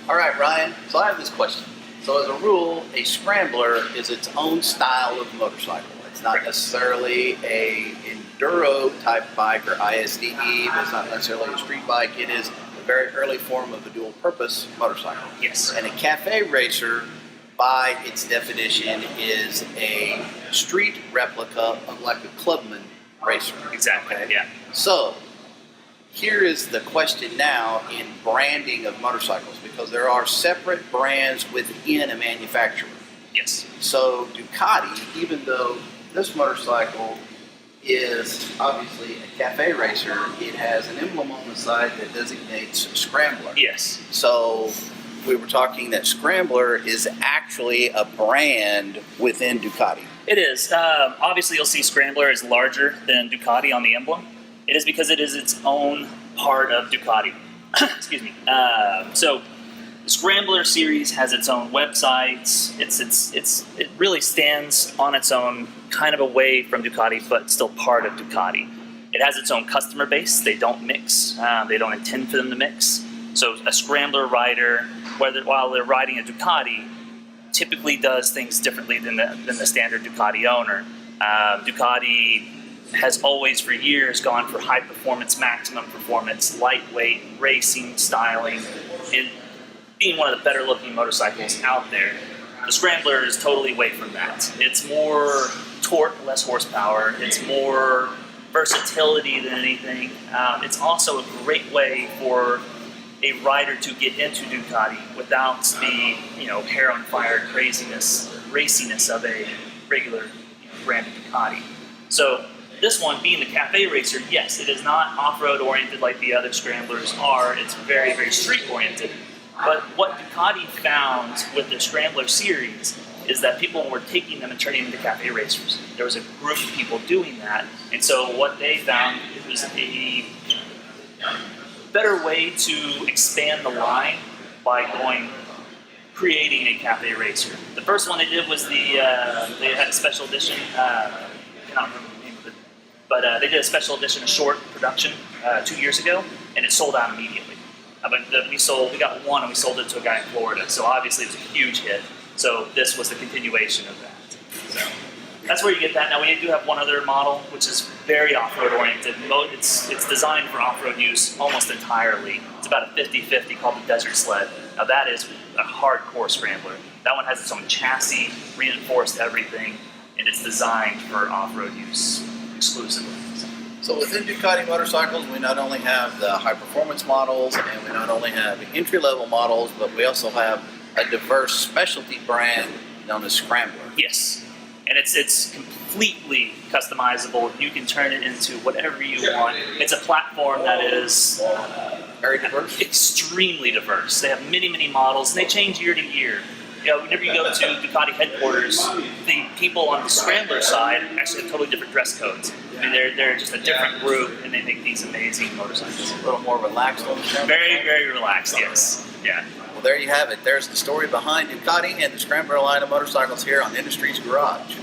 All right, Ryan. So I have this question. So as a rule, a Scrambler is its own style of motorcycle. It's not necessarily a enduro type bike or ISDE. It's not necessarily a street bike. It is a very early form of a dual purpose motorcycle. Yes. And a cafe racer, by its definition, is a street replica of like a clubman racer. Exactly. Okay? Yeah. So here is the question now in branding of motorcycles, because there are separate brands within a manufacturer. Yes. So Ducati, even though this motorcycle is obviously a cafe racer, it has an emblem on the side that designates Scrambler. Yes. So we were talking that Scrambler is actually a brand within Ducati. It is. Obviously, you'll see Scrambler is larger than Ducati on the emblem. It is because it is its own part of Ducati. Excuse me. So the Scrambler series has its own websites. It really stands on its own, kind of away from Ducati, but still part of Ducati. It has its own customer base. They don't mix. They don't intend for them to mix. So a Scrambler rider, while they're riding a Ducati, typically does things differently than the standard Ducati owner. Ducati has always for years gone for high performance, maximum performance, lightweight, racing, styling, and being one of the better looking motorcycles out there. The Scrambler is totally away from that. It's more torque, less horsepower. It's more versatility than anything. It's also a great way for a rider to get into Ducati without the hair on fire craziness, raciness of a regular branded Ducati. So this one, being the cafe racer, yes, it is not off-road oriented like the other Scramblers are. It's very, very street oriented. But what Ducati found with their Scrambler series is that people were taking them and turning them into cafe racers. There was a group of people doing that, and so what they found was a better way to expand the line by creating a cafe racer. The first one they did was they had a special edition. I cannot remember the name of it, but they did a special edition, a short production 2 years ago, and it sold out immediately. We got one and we sold it to a guy in Florida, so obviously it was a huge hit. So this was the continuation of that. So that's where you get that. Now we do have one other model, which is very off-road oriented. It's designed for off-road use almost entirely. It's about a 50-50 called the Desert Sled. Now that is a hardcore Scrambler. That one has its own chassis, reinforced everything, and it's designed for off-road use exclusively. So within Ducati motorcycles, we not only have the high-performance models, and we not only have entry-level models, but we also have a diverse specialty brand known as Scrambler. Yes, and it's completely customizable. You can turn it into whatever you want. It's a platform that is very diverse, extremely diverse. They have many, many models, and they change year to year. Whenever you go to Ducati headquarters, the people on the Scrambler side actually have totally different dress codes. I mean, they're just a different group, and they make these amazing motorcycles. A little more relaxed on the Scrambler. Very, very relaxed, yes. Yeah. Well, there you have it. There's the story behind Ducati and the Scrambler line of motorcycles here on Industry's Garage.